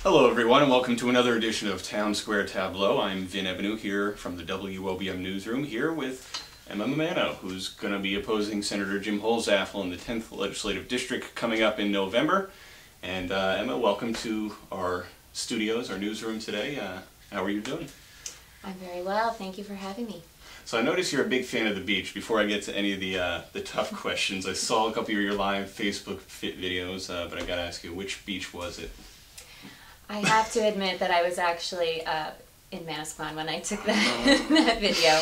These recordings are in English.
Hello everyone and welcome to another edition of Townsquare Tableau. I'm Vin Ebenu here from the WOBM newsroom here with Emma Mammano, who's going to be opposing Senator Jim Holzappel in the 10th Legislative District coming up in November. And Emma, welcome to our studios, our newsroom today. How are you doing? I'm very well. Thank you for having me. So I notice you're a big fan of the beach. Before I get to any of the tough questions, I saw a couple of your live Facebook videos, but I got to ask you, which beach was it? I have to admit that I was actually in Manasquan when I took that video.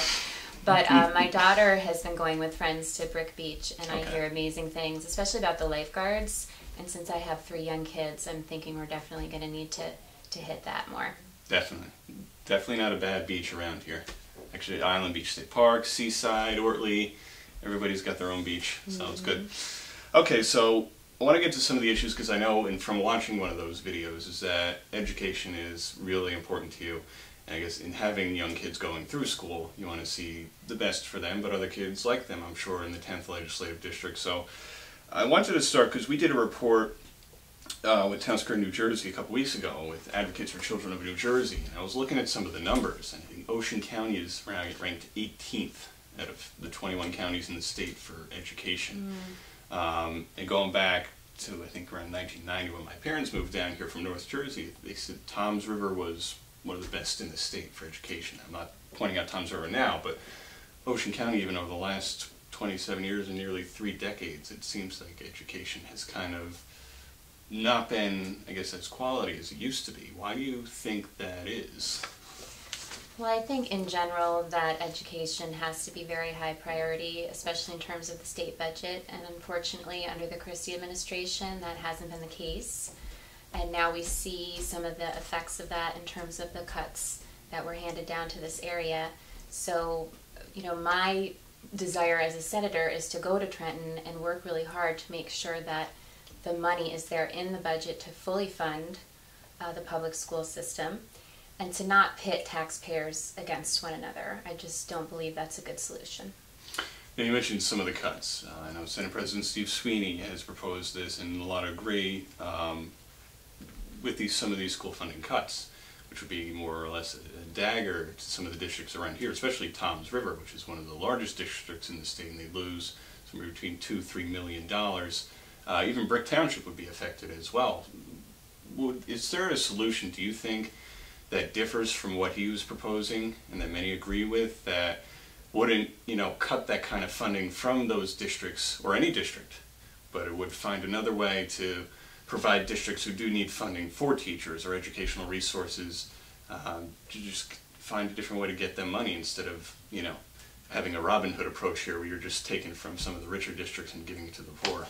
But my daughter has been going with friends to Brick Beach, and I hear amazing things, especially about the lifeguards. And since I have 3 young kids, I'm thinking we're definitely going to need to hit that more. Definitely. Definitely not a bad beach around here. Actually, Island Beach State Park, Seaside, Ortley, everybody's got their own beach, so it's good. Okay, so I want to get to some of the issues because I know, and from watching one of those videos, is that education is really important to you. And I guess in having young kids going through school, you want to see the best for them, but other kids like them, I'm sure, in the 10th Legislative District. So I wanted to start because we did a report with Townsquare, New Jersey a couple weeks ago with Advocates for Children of New Jersey. And I was looking at some of the numbers, and I think Ocean County is ranked 18th out of the 21 counties in the state for education. And going back to, I think, around 1990 when my parents moved down here from North Jersey, they said Toms River was one of the best in the state for education. I'm not pointing out Toms River now, but Ocean County, even over the last 27 years and nearly 3 decades, it seems like education has kind of not been, I guess, as quality as it used to be. Why do you think that is? Well, I think in general that education has to be very high priority, especially in terms of the state budget, and unfortunately under the Christie administration that hasn't been the case. And now we see some of the effects of that in terms of the cuts that were handed down to this area. So, you know, my desire as a senator is to go to Trenton and work really hard to make sure that the money is there in the budget to fully fund the public school system, and to not pit taxpayers against one another. I just don't believe that's a good solution. Now you mentioned some of the cuts. I know Senate President Steve Sweeney has proposed this, and a lot agree with some of these school funding cuts, which would be more or less a dagger to some of the districts around here, especially Toms River, which is one of the largest districts in the state, and they lose somewhere between $2–3 million. Even Brick Township would be affected as well. Is there a solution, do you think, that differs from what he was proposing and that many agree with, that wouldn't, you know, cut that kind of funding from those districts or any district, but it would find another way to provide districts who do need funding for teachers or educational resources, to just find a different way to get them money instead of, you know, having a Robin Hood approach here where you're just taking from some of the richer districts and giving it to the poor?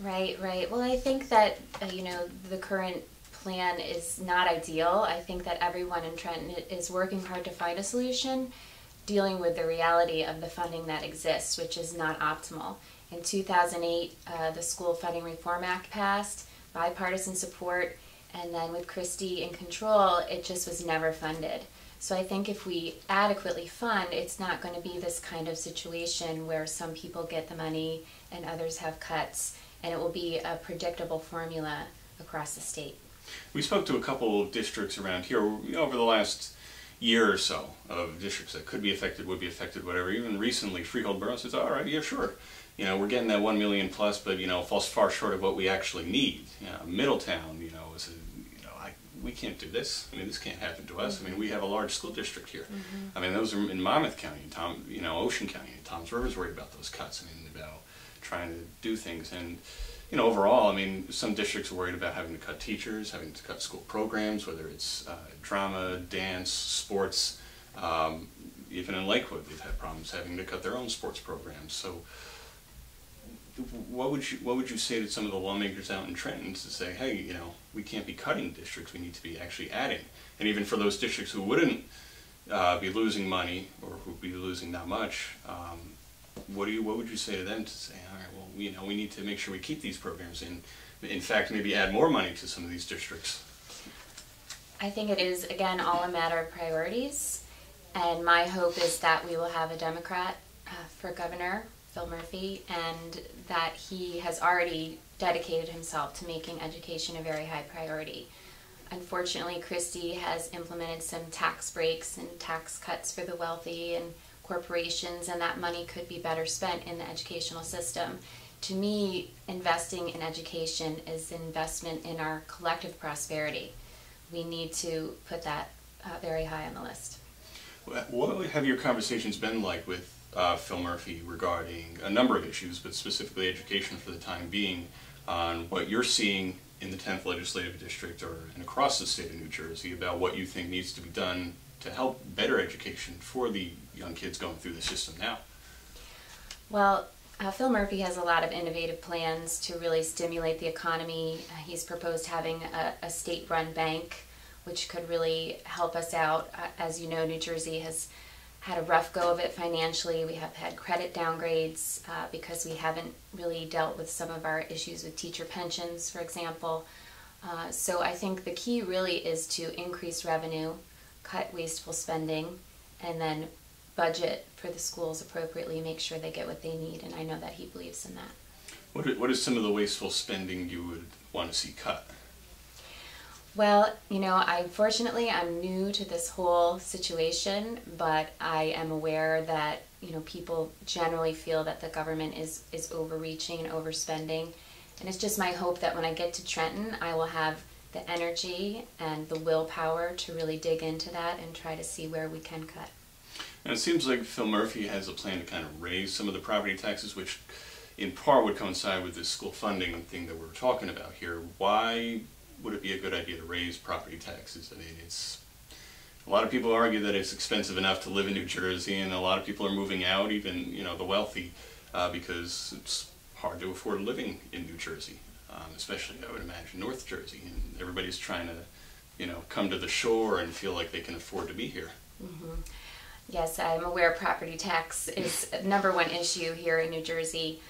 Right, right. Well, I think that, you know, the current plan is not ideal. I think that everyone in Trenton is working hard to find a solution, dealing with the reality of the funding that exists, which is not optimal. In 2008, the School Funding Reform Act passed, bipartisan support, and then with Christie in control, it just was never funded. So I think if we adequately fund, it's not going to be this kind of situation where some people get the money and others have cuts, and it will be a predictable formula across the state. We spoke to a couple of districts around here over the last year or so of districts that could be affected, would be affected, whatever. Even recently, Freehold Borough says, all right, yeah, sure. You know, we're getting that $1 million plus, but, you know, falls far short of what we actually need. You know, Middletown, you know, we can't do this. I mean, this can't happen to us. I mean, we have a large school district here. I mean, those are in Monmouth County, Ocean County. Toms River's worried about those cuts. I mean, about trying to do things. And, you know, overall, I mean, some districts are worried about having to cut teachers, having to cut school programs, whether it's drama, dance, sports. Even in Lakewood, they've had problems having to cut their own sports programs. So what would you say to some of the lawmakers out in Trenton to say, hey, you know, we can't be cutting districts, we need to be actually adding? And even for those districts who wouldn't be losing money, or who would be losing not much, what would you say to them to say, all right, well, you know, we need to make sure we keep these programs in fact, maybe add more money to some of these districts? I think it is, again, all a matter of priorities, and my hope is that we will have a Democrat for governor, Phil Murphy, and that he has already dedicated himself to making education a very high priority. Unfortunately, Christie has implemented some tax breaks and tax cuts for the wealthy and corporations, and that money could be better spent in the educational system. To me, investing in education is an investment in our collective prosperity. We need to put that very high on the list. What have your conversations been like with Phil Murphy regarding a number of issues, but specifically education for the time being, on what you're seeing in the 10th Legislative District and across the state of New Jersey about what you think needs to be done to help better education for the young kids going through the system now? Well, Phil Murphy has a lot of innovative plans to really stimulate the economy. He's proposed having a state-run bank, which could really help us out. As you know, New Jersey has had a rough go of it financially. We have had credit downgrades because we haven't really dealt with some of our issues with teacher pensions, for example. So I think the key really is to increase revenue, cut wasteful spending, and then budget for the schools appropriately, make sure they get what they need, and I know that he believes in that. What is some of the wasteful spending you would want to see cut? Well, you know, unfortunately, I'm new to this whole situation, but I am aware that, you know, people generally feel that the government is overreaching and overspending. And it's just my hope that when I get to Trenton, I will have the energy and the willpower to really dig into that and try to see where we can cut. And it seems like Phil Murphy has a plan to kind of raise some of the property taxes, which in part would coincide with this school funding thing that we're talking about here. Why would it be a good idea to raise property taxes? I mean, a lot of people argue that it's expensive enough to live in New Jersey, and a lot of people are moving out, even, you know, the wealthy, because it's hard to afford living in New Jersey, especially, I would imagine, North Jersey, and everybody's trying to, you know, come to the shore and feel like they can afford to be here. Mm-hmm. Yes, I'm aware property tax is the #1 issue here in New Jersey.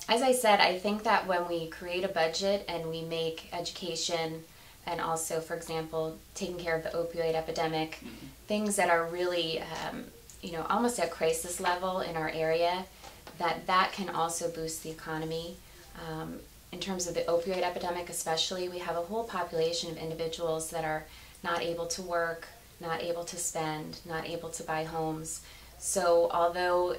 As I said, I think that when we create a budget and we make education and also, for example, taking care of the opioid epidemic, things that are really, you know, almost at crisis level in our area, that can also boost the economy. In terms of the opioid epidemic especially, we have a whole population of individuals that are not able to work, not able to spend, not able to buy homes. So although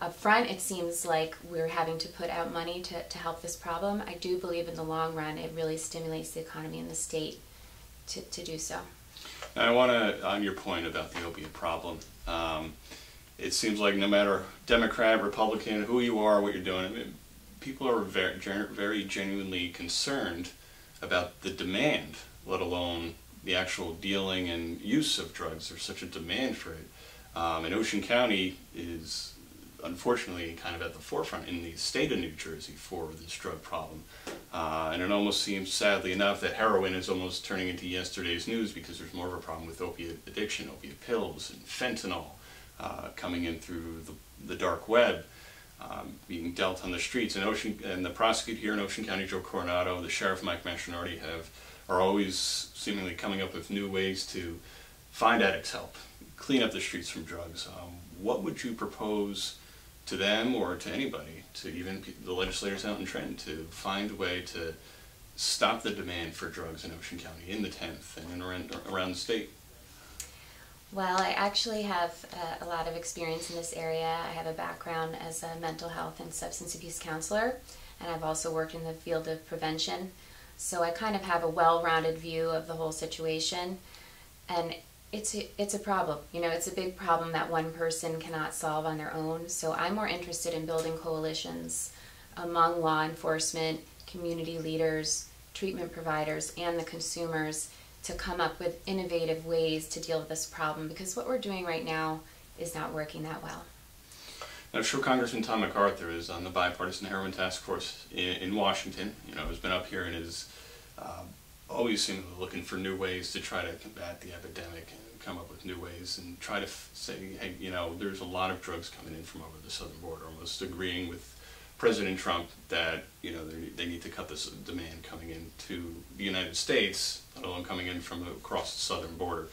up front it seems like we're having to put out money to help this problem, I do believe in the long run it really stimulates the economy in the state to do so. Now, I want to, on your point about the opiate problem, it seems like no matter Democrat, Republican, who you are, what you're doing, I mean, people are very genuinely concerned about the demand, let alone the actual dealing and use of drugs. There's such a demand for it. And Ocean County is unfortunately kind of at the forefront in the state of New Jersey for this drug problem. And it almost seems, sadly enough, that heroin is almost turning into yesterday's news because there's more of a problem with opiate addiction, opiate pills, and fentanyl coming in through the dark web, being dealt on the streets. And the prosecutor here in Ocean County, Joe Coronado, the sheriff, Mike Mastronardi, are always seemingly coming up with new ways to find addicts help, clean up the streets from drugs. What would you propose to them or to anybody, to even the legislators out in Trenton, to find a way to stop the demand for drugs in Ocean County, in the 10th, and around the state? Well, I actually have a lot of experience in this area. I have a background as a mental health and substance abuse counselor, and I've also worked in the field of prevention. So I kind of have a well-rounded view of the whole situation, and it's a problem. You know, it's a big problem that one person cannot solve on their own. So I'm more interested in building coalitions among law enforcement, community leaders, treatment providers, and the consumers to come up with innovative ways to deal with this problem, because what we're doing right now is not working that well. I'm sure Congressman Tom MacArthur is on the Bipartisan Heroin Task Force in Washington. You know, has been up here and is always seemingly looking for new ways to try to combat the epidemic and come up with new ways and try to say, hey, you know, there's a lot of drugs coming in from over the southern border, almost agreeing with President Trump that, you know, they need to cut this demand coming into the United States, let alone coming in from across the southern border.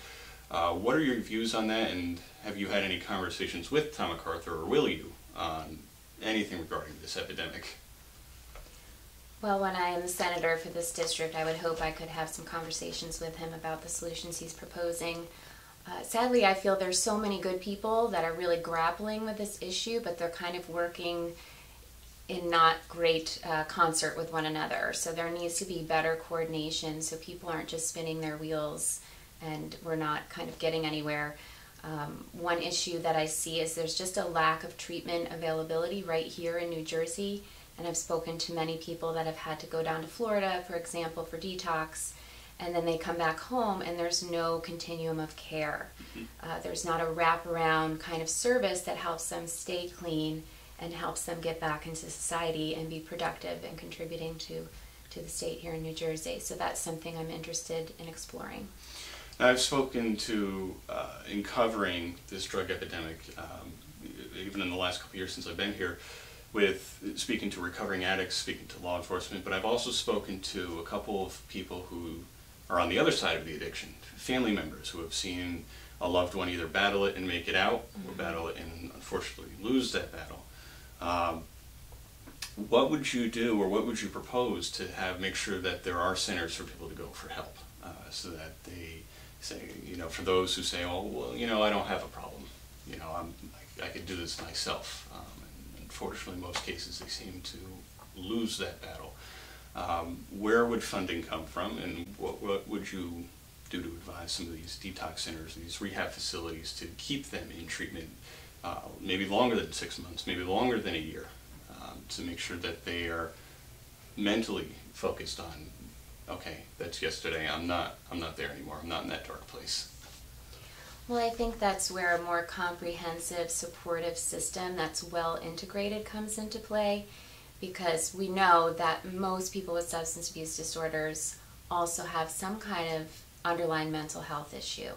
What are your views on that, and have you had any conversations with Tom MacArthur, or will you, on anything regarding this epidemic? Well, when I am the senator for this district, I would hope I could have some conversations with him about the solutions he's proposing. Sadly, I feel there's so many good people that are really grappling with this issue, but they're kind of working in not great concert with one another. So there needs to be better coordination so people aren't just spinning their wheels and we're not kind of getting anywhere. One issue that I see is there's just a lack of treatment availability right here in New Jersey. And I've spoken to many people that have had to go down to Florida, for example, for detox, and then they come back home and there's no continuum of care. There's not a wraparound kind of service that helps them stay clean and helps them get back into society and be productive and contributing to the state here in New Jersey. So that's something I'm interested in exploring. I've spoken to, in covering this drug epidemic, even in the last couple of years since I've been here, with speaking to recovering addicts, speaking to law enforcement, but I've also spoken to a couple of people who are on the other side of the addiction, family members who have seen a loved one either battle it and make it out, or battle it and unfortunately lose that battle. What would you do, or what would you propose to make sure that there are centers for people to go for help, so that they say, for those who say, oh, well, I don't have a problem, I could do this myself. Unfortunately, in most cases, they seem to lose that battle. Where would funding come from, and what would you do to advise some of these detox centers, these rehab facilities, to keep them in treatment maybe longer than 6 months, maybe longer than a year, to make sure that they are mentally focused on, okay, that's yesterday, I'm not there anymore, I'm not in that dark place. Well, I think that's where a more comprehensive, supportive system that's well integrated comes into play, because we know that most people with substance abuse disorders also have some kind of underlying mental health issue.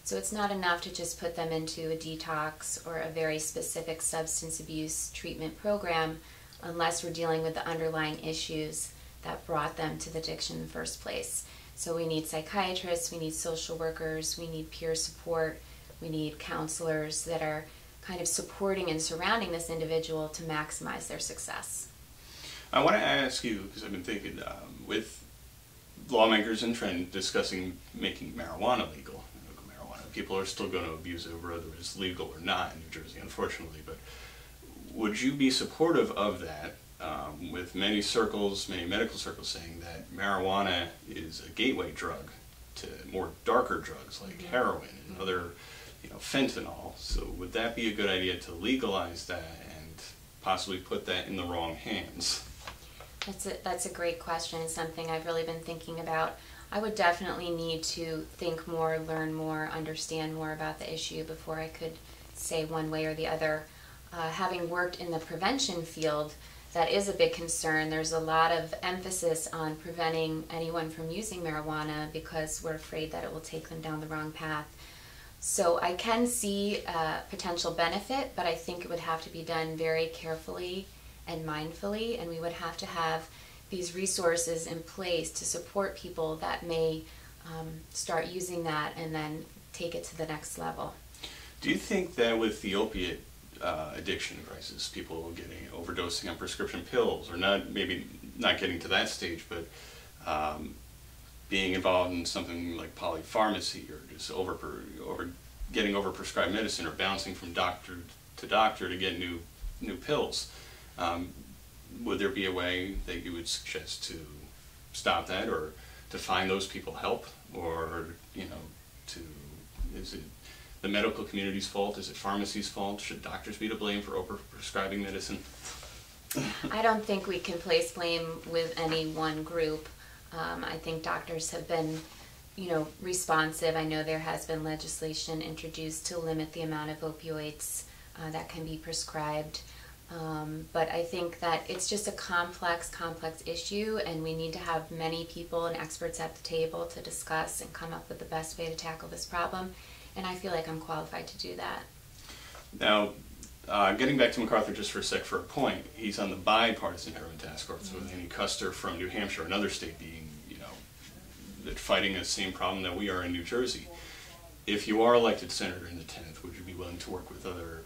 So it's not enough to just put them into a detox or a very specific substance abuse treatment program unless we're dealing with the underlying issues that brought them to the addiction in the first place. So we need psychiatrists, we need social workers, we need peer support, we need counselors that are kind of supporting and surrounding this individual to maximize their success. I want to ask you, because I've been thinking, with lawmakers and trend discussing making marijuana legal. People are still going to abuse it whether it's legal or not in New Jersey, unfortunately, but would you be supportive of that, with many circles, many medical circles saying that marijuana is a gateway drug to more darker drugs like heroin and other, fentanyl? So would that be a good idea to legalize that and possibly put that in the wrong hands? That's a great question. It's something I've really been thinking about. I would definitely need to think more, learn more, understand more about the issue before I could say one way or the other. Having worked in the prevention field, that is a big concern. There's a lot of emphasis on preventing anyone from using marijuana because we're afraid that it will take them down the wrong path. So I can see potential benefit, but I think it would have to be done very carefully and mindfully, and we would have to have these resources in place to support people that may start using that and then take it to the next level. Do you think that with the opiate addiction crisis, people getting overdosing on prescription pills, or maybe not getting to that stage, but being involved in something like polypharmacy, or just getting overprescribed medicine, or bouncing from doctor to get new pills, would there be a way that you would suggest to stop that, or to find those people help, or is it the medical community's fault? Is it pharmacy's fault? Should doctors be to blame for overprescribing medicine? I don't think we can place blame with any one group. I think doctors have been, responsive. I know there has been legislation introduced to limit the amount of opioids that can be prescribed. But I think that it's just a complex issue, and we need to have many people and experts at the table to discuss and come up with the best way to tackle this problem. And I feel like I'm qualified to do that. Now, getting back to MacArthur just for a sec for a point, he's on the bipartisan heroin task force with Annie Custer from New Hampshire, another state being, fighting the same problem that we are in New Jersey. If you are elected senator in the 10th, would you be willing to work with other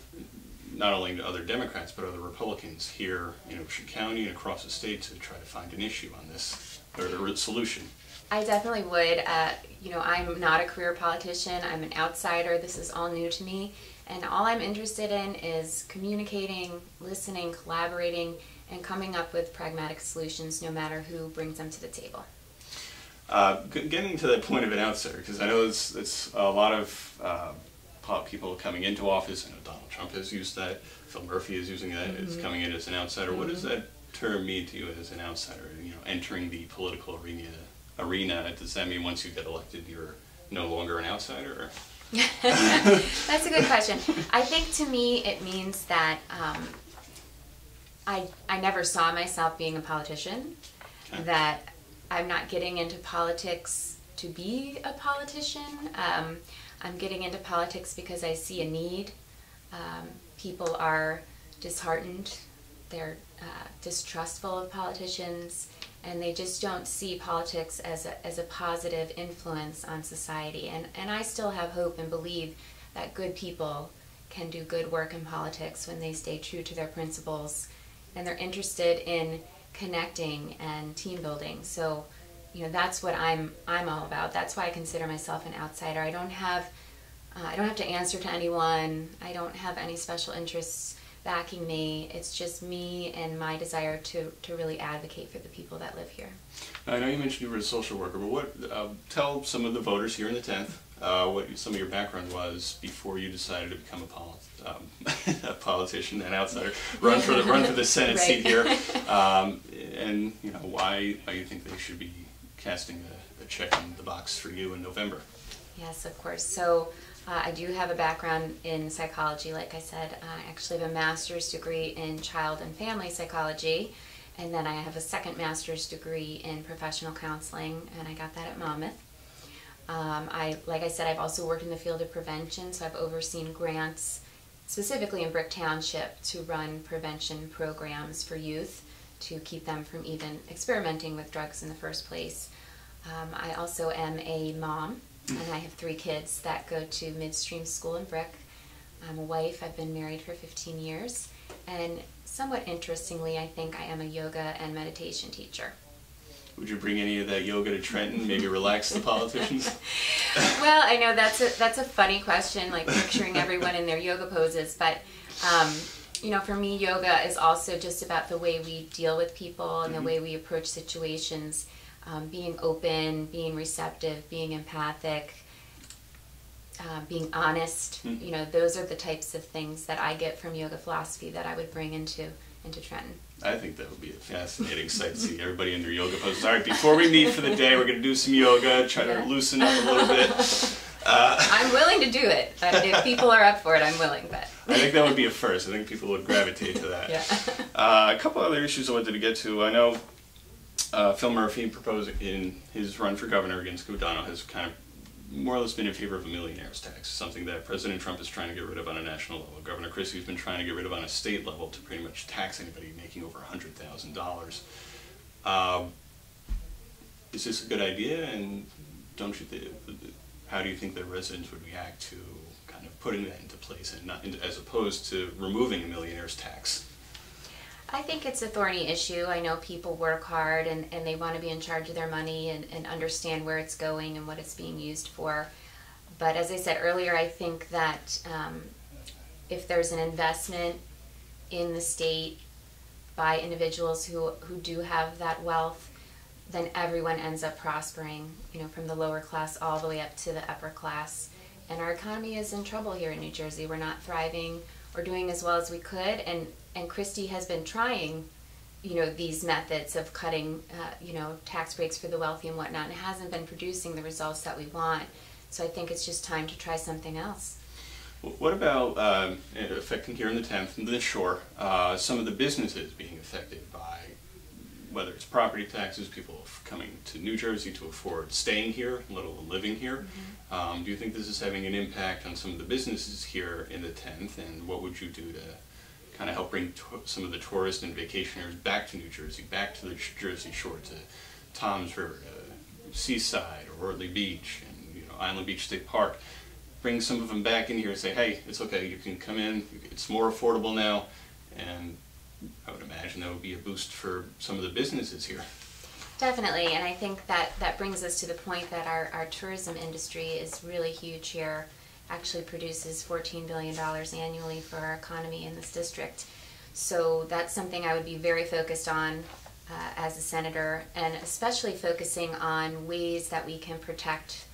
not only to other Democrats but other Republicans here in Ocean County and across the state to try to find an issue on this, or a solution? I definitely would. I'm not a career politician. I'm an outsider. This is all new to me. And all I'm interested in is communicating, listening, collaborating, and coming up with pragmatic solutions no matter who brings them to the table. Getting to that point of an outsider, because I know it's a lot of people coming into office. I know Donald Trump has used that. Phil Murphy is using that. It's coming in as an outsider. What does that term mean to you as an outsider? Entering the political arena. Does that mean once you get elected, you're no longer an outsider? Or? That's a good question. I think to me it means that I never saw myself being a politician. Okay. That I'm not getting into politics to be a politician. I'm getting into politics because I see a need. People are disheartened. They're distrustful of politicians, and they just don't see politics as a positive influence on society. And I still have hope and believe that good people can do good work in politics when they stay true to their principles and they're interested in connecting and team building. So, that's what I'm all about. That's why I consider myself an outsider. I don't have to answer to anyone. I don't have any special interests backing me. It's just me and my desire to really advocate for the people that live here. I know you mentioned you were a social worker, but tell some of the voters here in the 10th what some of your background was before you decided to become a politician, an outsider, run for the Senate right. seat here, and why you think they should be casting a check in the box for you in November. Yes, of course. So I do have a background in psychology, like I said. I actually have a master's degree in child and family psychology, and then I have a second master's degree in professional counseling, and I got that at Monmouth. Like I said, I've also worked in the field of prevention, so I've overseen grants, specifically in Brick Township, to run prevention programs for youth to keep them from even experimenting with drugs in the first place. I also am a mom, and I have 3 kids that go to Midstream School in Brick. I'm a wife. I've been married for 15 years. And somewhat interestingly, I think I am a yoga and meditation teacher. Would you bring any of that yoga to Trenton, maybe relax the politicians? Well, I know that's a funny question, like picturing everyone in their yoga poses, but for me, yoga is also just about the way we deal with people and the way we approach situations. Being open, being receptive, being empathic, being honest. Those are the types of things that I get from yoga philosophy that I would bring into Trenton. I think that would be a fascinating sight to see everybody in their yoga poses. All right, before we meet for the day, we're going to do some yoga, try to loosen up a little bit. I'm willing to do it. If people are up for it, I'm willing. But I think that would be a first. I think people would gravitate to that. Yeah. A couple other issues I wanted to get to. I know Phil Murphy proposed in his run for governor against O'Donnell has kind of more or less been in favor of a millionaire's tax, something that President Trump is trying to get rid of on a national level. Governor Christie's been trying to get rid of on a state level to pretty much tax anybody making over $100,000. Is this a good idea? And how do you think the residents would react to kind of putting that into place, and not as opposed to removing a millionaire's tax? I think it's a thorny issue. I know people work hard and they want to be in charge of their money and understand where it's going and what it's being used for. But as I said earlier, I think that if there's an investment in the state by individuals who do have that wealth, then everyone ends up prospering, from the lower class all the way up to the upper class. And our economy is in trouble here in New Jersey. We're not thriving or doing as well as we could, and Christie has been trying, these methods of cutting, tax breaks for the wealthy and whatnot, and it hasn't been producing the results that we want. So I think it's just time to try something else. What about affecting here in the 10th, in the shore, some of the businesses being affected by whether it's property taxes, people coming to New Jersey to afford staying here, let alone living here? Do you think this is having an impact on some of the businesses here in the 10th, and what would you do to kind of help bring some of the tourists and vacationers back to New Jersey, back to the Jersey Shore, to Tom's River, to Seaside or Ortley Beach, and Island Beach State Park? bring some of them back in here and say, hey, it's okay, you can come in, it's more affordable now, and I would imagine that would be a boost for some of the businesses here. Definitely, and I think that brings us to the point that our tourism industry is really huge here, actually produces $14 billion annually for our economy in this district. So that's something I would be very focused on as a senator, and especially focusing on ways that we can protect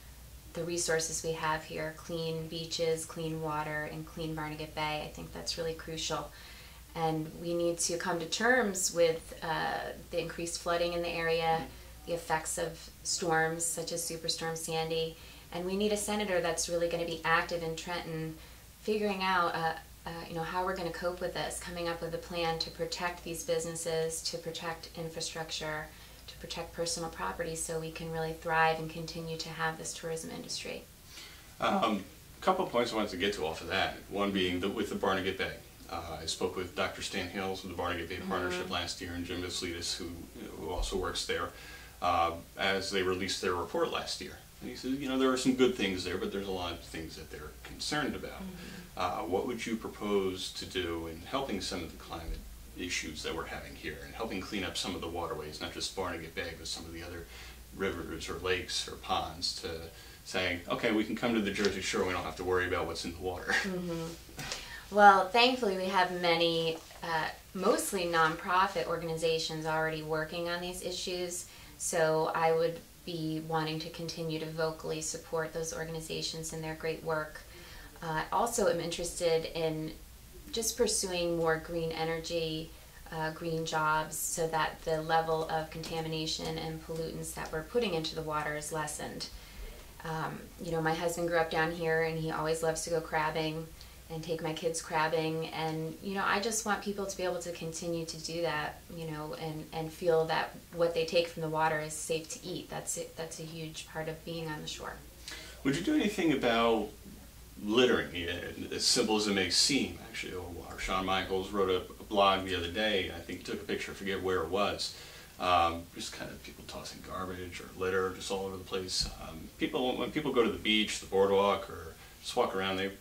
the resources we have here, clean beaches, clean water, and clean Barnegat Bay. I think that's really crucial. And we need to come to terms with the increased flooding in the area, the effects of storms such as Superstorm Sandy, and we need a senator that's really going to be active in Trenton, figuring out how we're going to cope with this, coming up with a plan to protect these businesses, to protect infrastructure, to protect personal property, so we can really thrive and continue to have this tourism industry. A couple of points I wanted to get to off of that. One being with the Barnegat Bay. I spoke with Dr. Stan Hales with the Barnegat Bay Partnership last year, and Jim Vasilides, who also works there, as they released their report last year. And he said, there are some good things there, but there's a lot of things that they're concerned about. What would you propose to do in helping some of the climate issues that we're having here, and helping clean up some of the waterways, not just Barnegat Bay, but some of the other rivers or lakes or ponds, to saying, okay, we can come to the Jersey Shore, we don't have to worry about what's in the water. Well, thankfully we have many, mostly nonprofit organizations already working on these issues, so I would be wanting to continue to vocally support those organizations in their great work. Also, I'm interested in just pursuing more green energy, green jobs, so that the level of contamination and pollutants that we're putting into the water is lessened. My husband grew up down here, and he always loves to go crabbing and take my kids crabbing, and I just want people to be able to continue to do that, and feel that what they take from the water is safe to eat. That's a huge part of being on the shore. Would you do anything about littering, as simple as it may seem? Actually, Sean Michaels wrote a blog the other day. I think he took a picture, I forget where it was. Just kind of people tossing garbage or litter just all over the place. When people go to the beach, the boardwalk, or just walk around, they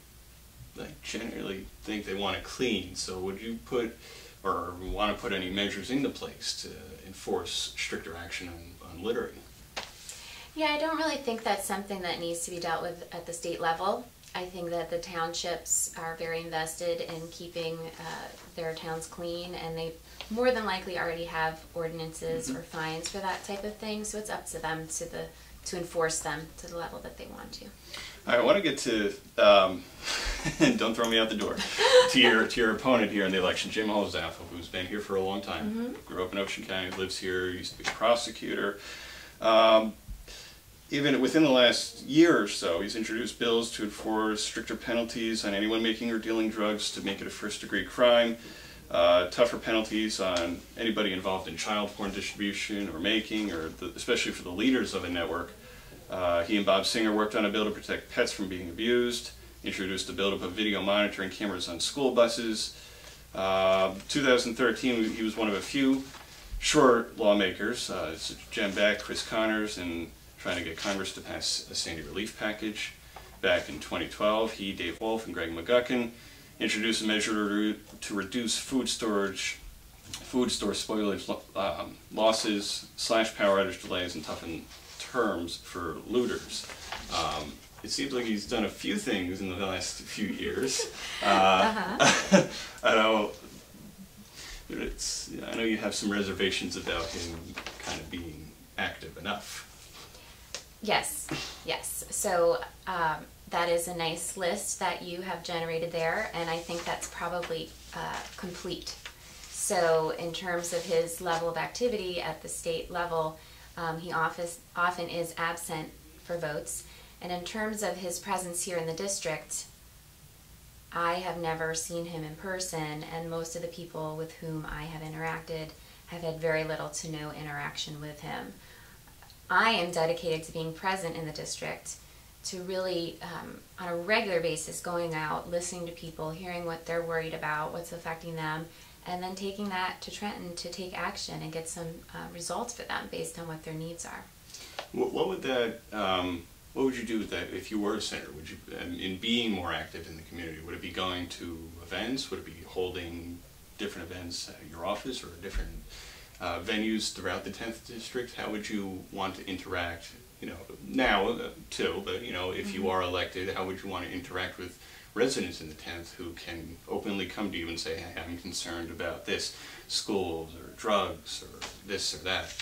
generally think they want to clean. So would you put, or want to put, any measures into place to enforce stricter action on littering? Yeah, I don't really think that's something that needs to be dealt with at the state level. I think that the townships are very invested in keeping their towns clean, and they more than likely already have ordinances or fines for that type of thing, so it's up to them to enforce them to the level that they want to. All right, I want to get to, don't throw me out the door, to your opponent here in the election, Jim Holzapfel, who's been here for a long time. Grew up in Ocean County, lives here, used to be a prosecutor. Even within the last year or so, he's introduced bills to enforce stricter penalties on anyone making or dealing drugs to make it a first-degree crime, tougher penalties on anybody involved in child porn distribution or making, or especially for the leaders of a network. He and Bob Singer worked on a bill to protect pets from being abused, introduced a bill to put video monitoring cameras on school buses. 2013, he was one of a few shore lawmakers, Jen Beck, Chris Connors, and trying to get Congress to pass a Sandy relief package. Back in 2012, he, Dave Wolf, and Greg McGuckin introduced a measure to reduce food store spoilage losses, slash power outage delays, and toughen terms for looters. It seems like he's done a few things in the last few years. I know you have some reservations about him kind of being active enough. Yes. So that is a nice list that you have generated there, and I think that's probably complete. So in terms of his level of activity at the state level, he often is absent for votes. And in terms of his presence here in the district, I have never seen him in person, and most of the people with whom I have interacted have had very little to no interaction with him. I am dedicated to being present in the district, to really, on a regular basis, going out, listening to people, hearing what they're worried about, what's affecting them, and then taking that to Trenton to take action and get some results for them based on what their needs are. What would that what would you do with that if you were a senator? Would you, in being more active in the community, would it be going to events? Would it be holding different events at your office or different venues throughout the 10th district? How would you want to interact, you know, now too, but you know, if you are elected, how would you want to interact with residents in the 10th who can openly come to you and say, hey, I'm concerned about this, schools or drugs or this or that?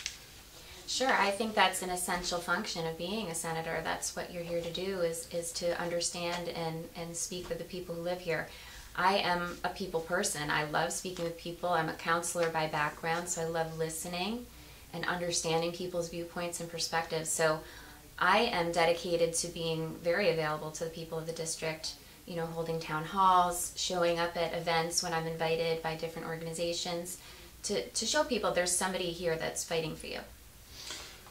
Sure, I think that's an essential function of being a senator. That's what you're here to do, is to understand and speak with the people who live here. I am a people person. I love speaking with people. I'm a counselor by background, so I love listening and understanding people's viewpoints and perspectives. So I am dedicated to being very available to the people of the district, you know, holding town halls, showing up at events when I'm invited by different organizations to show people there's somebody here that's fighting for you.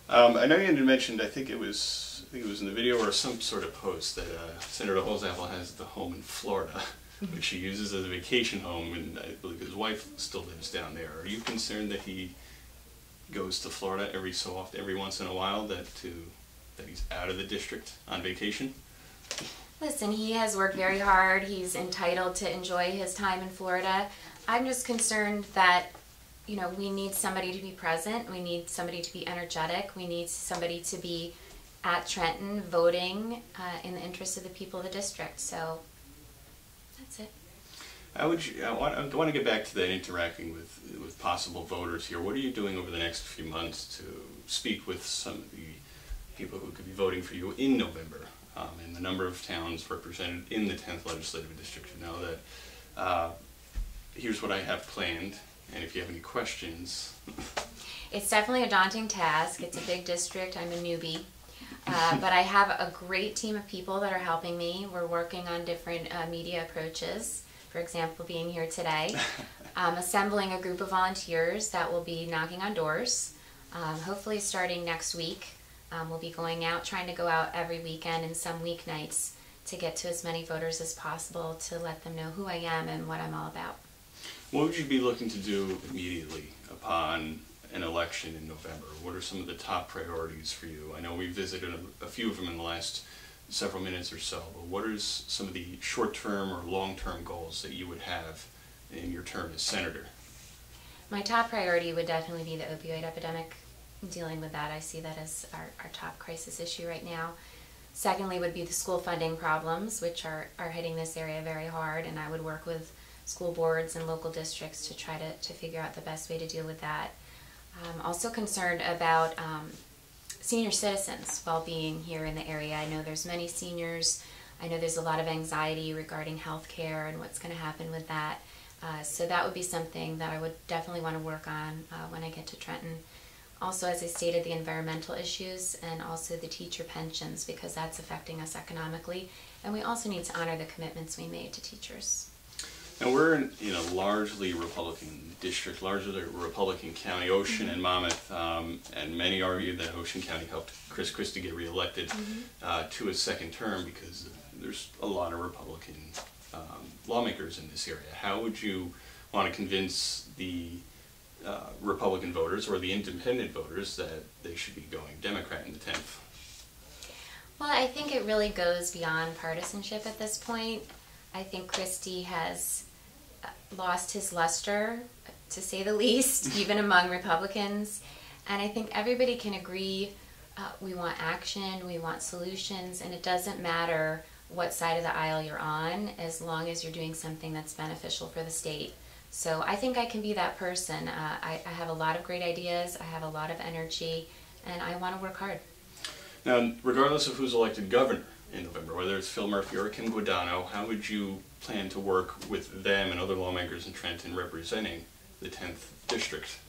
I know you had mentioned, I think it was in the video or some sort of post that Senator Holzapfel has the home in Florida, which he uses as a vacation home, and I believe his wife still lives down there. Are you concerned that he goes to Florida every so often, every once in a while, that he's out of the district on vacation? Listen, he has worked very hard. He's entitled to enjoy his time in Florida. I'm just concerned that, you know, we need somebody to be present. We need somebody to be energetic. We need somebody to be at Trenton voting in the interest of the people of the district. So that's it. I want to get back to that interacting with possible voters here. What are you doing over the next few months to speak with some of the people who could be voting for you in November? And the number of towns represented in the 10th Legislative District. You know that here's what I have planned, and if you have any questions. It's definitely a daunting task. It's a big district. I'm a newbie. But I have a great team of people that are helping me. We're working on different media approaches. For example, being here today. Assembling a group of volunteers that will be knocking on doors. Hopefully starting next week. We'll be going out, trying to go out every weekend and some weeknights to get to as many voters as possible, to let them know who I am and what I'm all about. What would you be looking to do immediately upon an election in November? What are some of the top priorities for you? I know we visited a few of them in the last several minutes or so, but what are some of the short-term or long-term goals that you would have in your term as senator? My top priority would definitely be the opioid epidemic. Dealing with that, I see that as our top crisis issue right now. Secondly would be the school funding problems, which are hitting this area very hard, and I would work with school boards and local districts to try to figure out the best way to deal with that. I'm also concerned about senior citizens' well-being here in the area. I know there's many seniors. I know there's a lot of anxiety regarding health care and what's going to happen with that. So that would be something that I would definitely want to work on when I get to Trenton. Also, as I stated, the environmental issues and also the teacher pensions, because that's affecting us economically. And we also need to honor the commitments we made to teachers. Now we're in a largely Republican district, largely Republican county, Ocean and Monmouth, and many argue that Ocean County helped Chris Christie get reelected to his second term because there's a lot of Republican lawmakers in this area. How would you want to convince the Republican voters or the independent voters that they should be going Democrat in the 10th? Well, I think it really goes beyond partisanship at this point. I think Christie has lost his luster, to say the least, even among Republicans. And I think everybody can agree we want action, we want solutions, and it doesn't matter what side of the aisle you're on as long as you're doing something that's beneficial for the state. So I think I can be that person. I have a lot of great ideas, I have a lot of energy, and I want to work hard. Now, regardless of who's elected governor in November, whether it's Phil Murphy or Kim Guadagno, how would you plan to work with them and other lawmakers in Trenton representing the 10th district?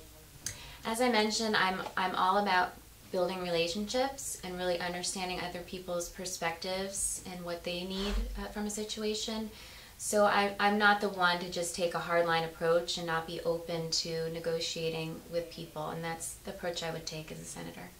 As I mentioned, I'm all about building relationships and really understanding other people's perspectives and what they need from a situation. So I'm not the one to just take a hardline approach and not be open to negotiating with people, and that's the approach I would take as a senator.